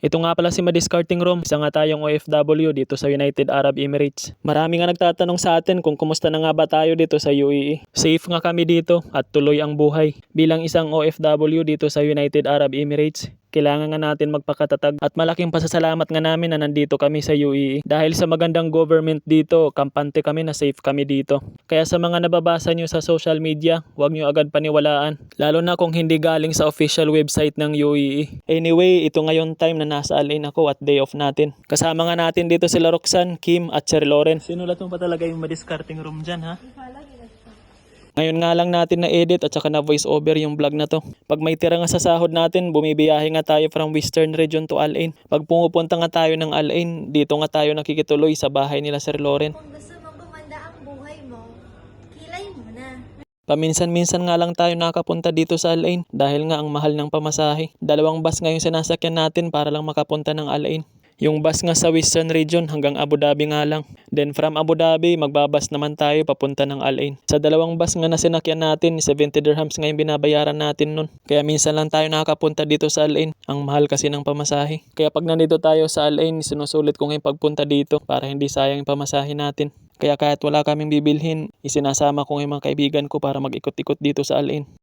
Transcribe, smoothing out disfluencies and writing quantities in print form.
Ito nga pala si Madiscarting Rom, isa nga tayong OFW dito sa United Arab Emirates. Marami nga nagtatanong sa atin kung kumusta na nga ba tayo dito sa UAE. Safe nga kami dito at tuloy ang buhay. Bilang isang OFW dito sa United Arab Emirates, kailangan nga natin magpakatatag at malaking pasasalamat nga namin na nandito kami sa UAE. Dahil sa magandang government dito, kampante kami na safe kami dito. Kaya sa mga nababasa nyo sa social media, huwag nyo agad paniwalaan. Lalo na kung hindi galing sa official website ng UAE. Anyway, ito ngayon time na nasa Al Ain ako at day off natin. Kasama nga natin dito sila Roxanne, Kim at Sir Lauren. Sinulat mo pa talaga yung Madiscarting Room dyan, ha? Ngayon nga lang natin na-edit at saka na-voice over yung vlog na to. Pag may tira nga sa sahod natin, bumibiyahe nga tayo from Western Region to Al Ain. Pag pumupunta nga tayo ng Al Ain, dito nga tayo nakikituloy sa bahay nila Sir Lauren. Kung gusto mong gumanda ang buhay mo, kilay mo na. Paminsan-minsan nga lang tayo nakapunta dito sa Al Ain dahil nga ang mahal ng pamasahe. 2 bus nga yung sinasakyan natin para lang makapunta ng Al Ain. Yung bus nga sa Western Region hanggang Abu Dhabi nga lang. Then from Abu Dhabi, magbabas naman tayo papunta ng Al Ain. Sa 2 bus nga na sinakyan natin, 70 dirhams nga yung binabayaran natin nun. Kaya minsan lang tayo nakakapunta dito sa Al Ain. Ang mahal kasi ng pamasahe. Kaya pag nandito tayo sa Al Ain, sinusulit ko ngayong pagpunta dito para hindi sayang yung pamasahe natin. Kaya kahit wala kaming bibilhin, isinasama ko ng mga kaibigan ko para mag-ikot-ikot dito sa Al Ain.